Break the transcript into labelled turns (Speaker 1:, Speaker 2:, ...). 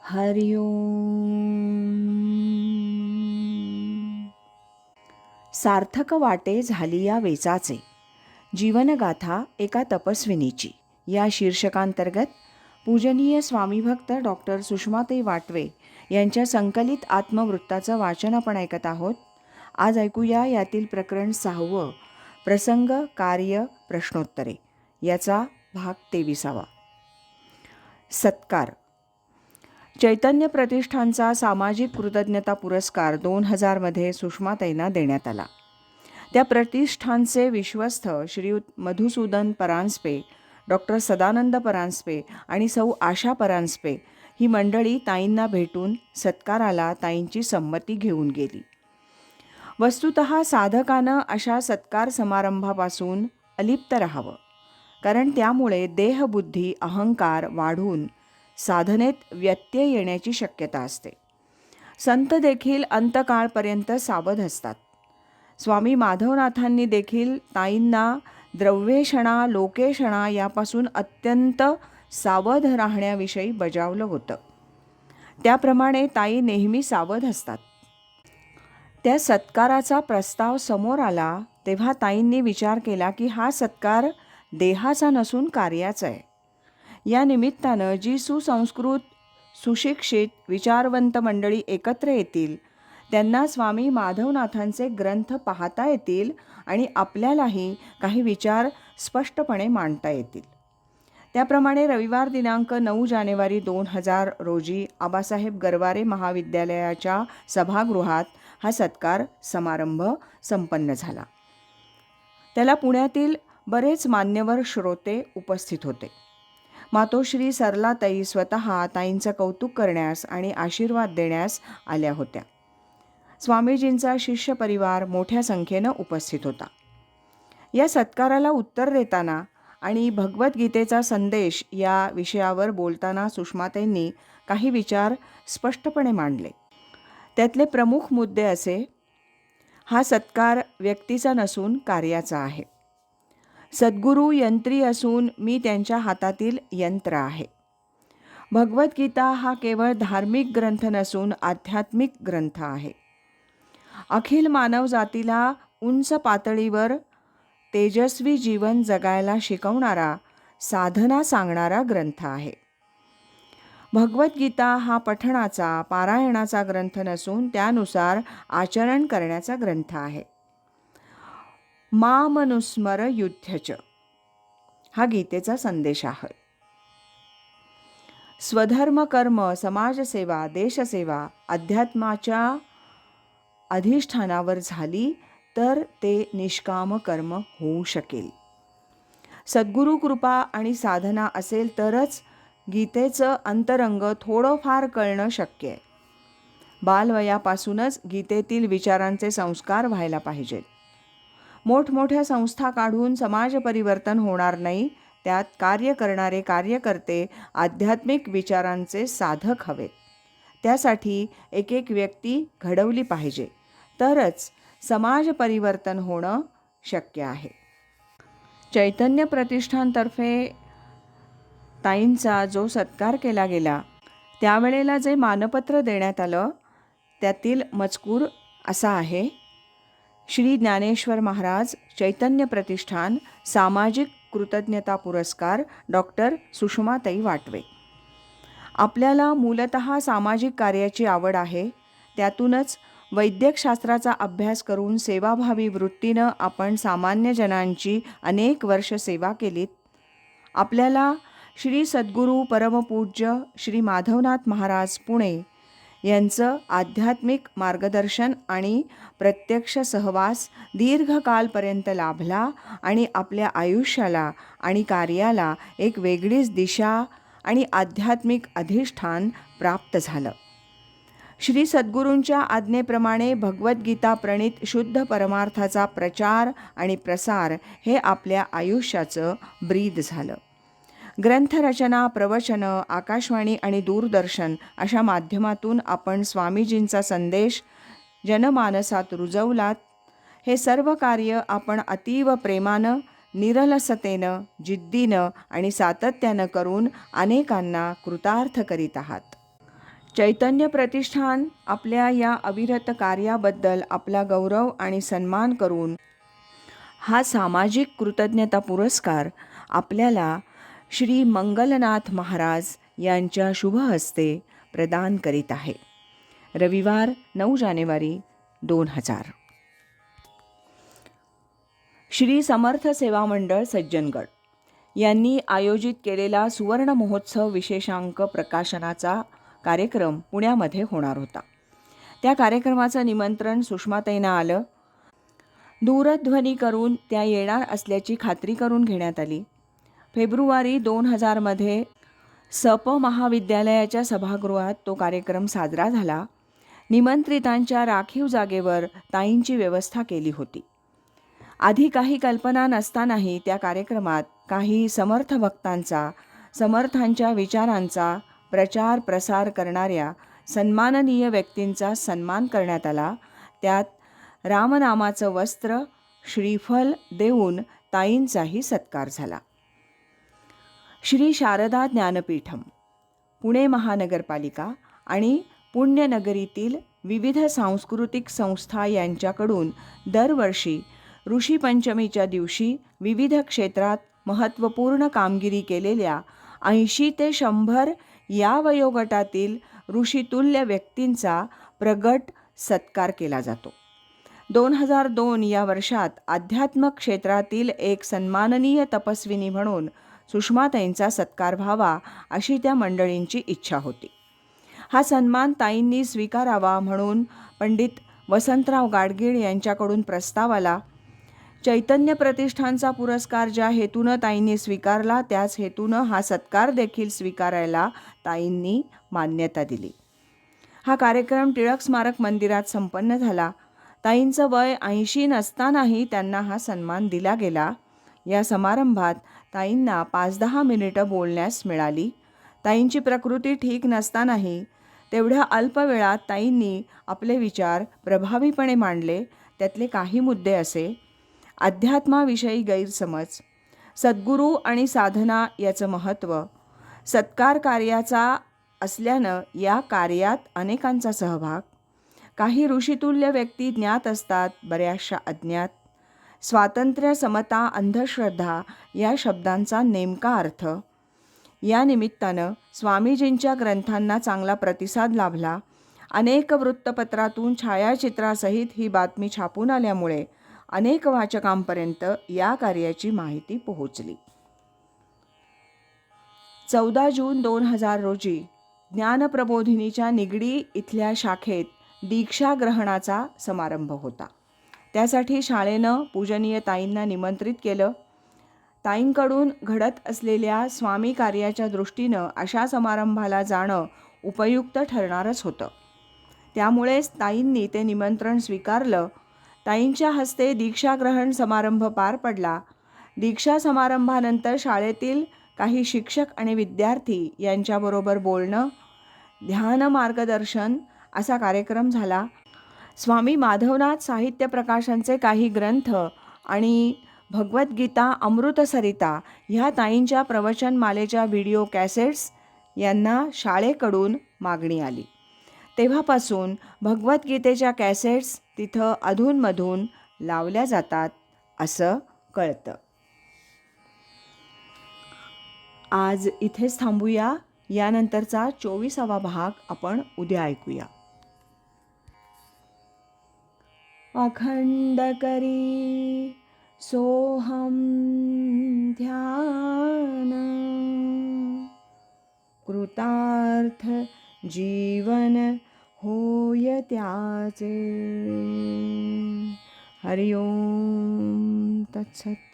Speaker 1: हरि ओम. सार्थक वाटे झाली या वेचाचे, जीवनगाथा एका तपस्विनीची या शीर्षकांतर्गत पूजनीय स्वामीभक्त डॉक्टर सुषमाताई वाटवे यांच्या संकलित आत्मवृत्ताचं वाचन आपण ऐकत आहोत. आज ऐकूया यातील प्रकरण 6, प्रसंग कार्य प्रश्नोत्तरे, याचा भाग 23. सत्कार. चैतन्य प्रतिष्ठानचा सामाजिक कृतज्ञता पुरस्कार 2000 सुषमाताईंना देण्यात आला. त्या प्रतिष्ठानचे विश्वस्त श्रीयुत मधुसूदन परांजपे, डॉक्टर सदानंद परांजपे आणि सौ आशा परांजपे ही मंडळी ताईंना भेटून सत्काराला ताईंची संमती घेऊन गेली. वस्तुतः साधकानं अशा सत्कार समारंभापासून अलिप्त राहावं, कारण त्यामुळे देहबुद्धी अहंकार वाढून साधनेत व्यत्यय येण्याची शक्यता असते. संत देखील अंतकाळपर्यंत सावध असतात. स्वामी माधवनाथांनी देखील ताईंना द्रव्येषणा लोकेषणा यापासून अत्यंत सावध राहण्याविषयी बजावलं होतं. त्याप्रमाणे ताई नेहमी सावध असतात. त्या सत्काराचा प्रस्ताव समोर आला तेव्हा ताईंनी विचार केला की हा सत्कार देहाचा नसून कार्याचा आहे. या निमित्तानं जी सुसंस्कृत सुशिक्षित विचारवंत मंडळी एकत्र येतील त्यांना स्वामी माधवनाथांचे ग्रंथ पाहता येतील आणि आपल्यालाही काही विचार स्पष्टपणे मांडता येतील. त्याप्रमाणे रविवार दिनांक 9 जानेवारी 2000 रोजी आबासाहेब गरवारे महाविद्यालयाच्या सभागृहात हा सत्कार समारंभ संपन्न झाला. त्याला पुण्यातील बरेच मान्यवर श्रोते उपस्थित होते. मातोश्री सरलाताई स्वतः ताईंचं कौतुक करण्यास आणि आशीर्वाद देण्यास आल्या होत्या. स्वामीजींचा शिष्य परिवार मोठ्या संख्येनं उपस्थित होता. या सत्काराला उत्तर देताना आणि भगवद्गीतेचा संदेश या विषयावर बोलताना सुषमाताईंनी काही विचार स्पष्टपणे मांडले. त्यातले प्रमुख मुद्दे असे: हा सत्कार व्यक्तीचा नसून कार्याचा आहे. सद्गुरू यंत्री असून मी त्यांच्या हातातील यंत्र आहे. भगवद्गीता हा केवळ धार्मिक ग्रंथ नसून आध्यात्मिक ग्रंथ आहे. अखिल मानवजातीला उंच पातळीवर तेजस्वी जीवन जगायला शिकवणारा, साधना सांगणारा ग्रंथ आहे. भगवद्गीता हा पठणाचा पारायणाचा ग्रंथ नसून त्यानुसार आचरण करण्याचा ग्रंथ आहे. मामनुस्मर युध्यच हा गीतेचा संदेश आहे. स्वधर्म कर्म समाजसेवा देशसेवा अध्यात्माच्या अधिष्ठानावर झाली तर ते निष्काम कर्म होऊ शकेल. सद्गुरू कृपा आणि साधना असेल तरच गीतेचं अंतरंग थोडंफार कळणं शक्य आहे. बालवयापासूनच गीतेतील विचारांचे संस्कार व्हायला पाहिजेत. मोठमोठ्या संस्था काढून समाज परिवर्तन होणार नाही. त्यात कार्य करणारे कार्यकर्ते आध्यात्मिक विचारांचे साधक हवेत. त्यासाठी एक एक व्यक्ती घडवली पाहिजे, तरच समाज परिवर्तन होणं शक्य आहे. चैतन्य प्रतिष्ठानतर्फे ताईंचा जो सत्कार केला गेला त्यावेळेला जे मानपत्र देण्यात आलं त्यातील मजकूर असा आहे: श्री ज्ञानेश्वर महाराज चैतन्य प्रतिष्ठान सामाजिक कृतज्ञता पुरस्कार डॉक्टर सुषमाताई वाटवे. आपल्याला मूलतः सामाजिक कार्याची आवड आहे. त्यातूनच वैद्यकशास्त्राचा अभ्यास करून सेवाभावी वृत्तीनं आपण सामान्य जनांची अनेक वर्ष सेवा केलीत. आपल्याला श्री सद्गुरू परमपूज्य श्री माधवनाथ महाराज पुणे यांचं आध्यात्मिक मार्गदर्शन आणि प्रत्यक्ष सहवास दीर्घकालपर्यंत लाभला आणि आपल्या आयुष्याला आणि कार्याला एक वेगळीच दिशा आणि आध्यात्मिक अधिष्ठान प्राप्त झालं. श्री सद्गुरूंच्या आज्ञेप्रमाणे भगवद्गीता प्रणित शुद्ध परमार्थाचा प्रचार आणि प्रसार हे आपल्या आयुष्याचं ब्रीद झालं. ग्रंथरचना, प्रवचनं, आकाशवाणी आणि दूरदर्शन अशा माध्यमातून आपण स्वामीजींचा संदेश जनमानसात रुजवलात. हे सर्व कार्य आपण अतीव प्रेमानं, निरलसतेनं, जिद्दीनं आणि सातत्यानं करून अनेकांना कृतार्थ करीत आहात. चैतन्य प्रतिष्ठान आपल्या या अविरत कार्याबद्दल आपला गौरव आणि सन्मान करून हा सामाजिक कृतज्ञता पुरस्कार आपल्याला श्री मंगलनाथ महाराज यांच्या शुभ हस्ते प्रदान करीत आहे. रविवार 9 जानेवारी 2000. श्री समर्थ सेवा मंडळ सज्जनगड यांनी आयोजित केलेला सुवर्ण महोत्सव विशेषांक प्रकाशनाचा कार्यक्रम पुण्यामध्ये होणार होता. त्या कार्यक्रमाचं निमंत्रण सुषमाताईंना आलं. दूरध्वनी करून त्या येणार असल्याची खात्री करून घेण्यात आली. फेब्रुवारी 2000 सप महाविद्यालयाच्या सभागृहात तो कार्यक्रम साजरा झाला. निमंत्रितांच्या राखीव जागेवर ताईंची व्यवस्था केली होती. आधी काही कल्पना नसतानाही त्या कार्यक्रमात काही समर्थ भक्तांचा, समर्थांच्या विचारांचा प्रचार प्रसार करणाऱ्या सन्माननीय व्यक्तींचा सन्मान करण्यात आला. त्यात रामनामाचं वस्त्र, श्रीफल देऊन ताईंचाही सत्कार झाला. श्री शारदा ज्ञानपीठम, पुणे महानगरपालिका आणि पुण्यनगरीतील विविध सांस्कृतिक संस्था यांच्याकडून दरवर्षी ऋषीपंचमीच्या दिवशी विविध क्षेत्रात महत्त्वपूर्ण कामगिरी केलेल्या 80 ते 100 या वयोगटातील ऋषितुल्य व्यक्तींचा प्रगट सत्कार केला जातो. 2002 या वर्षात अध्यात्म क्षेत्रातील एक सन्माननीय तपस्विनी म्हणून सुषमाताईंचा सत्कार व्हावा अशी त्या मंडळींची इच्छा होती. हा सन्मान ताईंनी स्वीकारावा म्हणून पंडित वसंतराव गाडगीळ यांच्याकडून प्रस्ताव आला. चैतन्य प्रतिष्ठानचा पुरस्कार ज्या हेतूनं ताईंनी स्वीकारला त्याच हेतूनं हा सत्कार देखील स्वीकारायला ताईंनी मान्यता दिली. हा कार्यक्रम टिळक स्मारक मंदिरात संपन्न झाला. ताईंचं वय 80 नसतानाही त्यांना हा सन्मान दिला गेला. या समारंभात ताईंना 5-10 मिनिटं बोलण्यास मिळाली. ताईंची प्रकृती ठीक नसतानाही तेवढ्या अल्प वेळात ताईंनी आपले विचार प्रभावीपणे मांडले. त्यातले काही मुद्दे असे: अध्यात्माविषयी गैरसमज, सद्गुरू आणि साधना याचं महत्त्व, सत्कार कार्याचा असल्यानं या कार्यात अनेकांचा सहभाग, काही ऋषितुल्य व्यक्ती ज्ञात असतात, बऱ्याचशा अज्ञात, स्वातंत्र्य, समता, अंधश्रद्धा या शब्दांचा नेमका अर्थ. या निमित्तानं स्वामीजींच्या ग्रंथांना चांगला प्रतिसाद लाभला. अनेक वृत्तपत्रातून छायाचित्रासहित ही बातमी छापून आल्यामुळे अनेक वाचकांपर्यंत या कार्याची माहिती पोहोचली. 14 जून 2000 रोजी ज्ञानप्रबोधिनीच्या निगडी इथल्या शाखेत दीक्षा ग्रहणाचा समारंभ होता. त्यासाठी शाळेनं पूजनीय ताईंना निमंत्रित केलं. ताईंकडून घडत असलेल्या स्वामी कार्याच्या दृष्टीनं अशा समारंभाला जाणं उपयुक्त ठरणारच होतं. त्यामुळेच ताईंनी ते निमंत्रण स्वीकारलं. ताईंच्या हस्ते दीक्षाग्रहण समारंभ पार पडला. दीक्षा समारंभानंतर शाळेतील काही शिक्षक आणि विद्यार्थी यांच्याबरोबर बोलणं, ध्यान मार्गदर्शन असा कार्यक्रम झाला. स्वामी माधवनाथ साहित्य प्रकाशनचे काही ग्रंथ आणि भगवद्गीता, अमृतसरिता ह्या ताईंच्या प्रवचनमालेच्या व्हिडिओ कॅसेट्स यांना शाळेकडून मागणी आली. तेव्हापासून भगवद्गीतेच्या कॅसेट्स तिथं अधूनमधून लावल्या जातात असं कळतं. आज इथेच थांबूया. यानंतरचा 24वा भाग आपण उद्या ऐकूया. अखंड करी सोहम ध्यान, कृतार्थ जीवन होय त्याचे. हरि ओम तत्सत.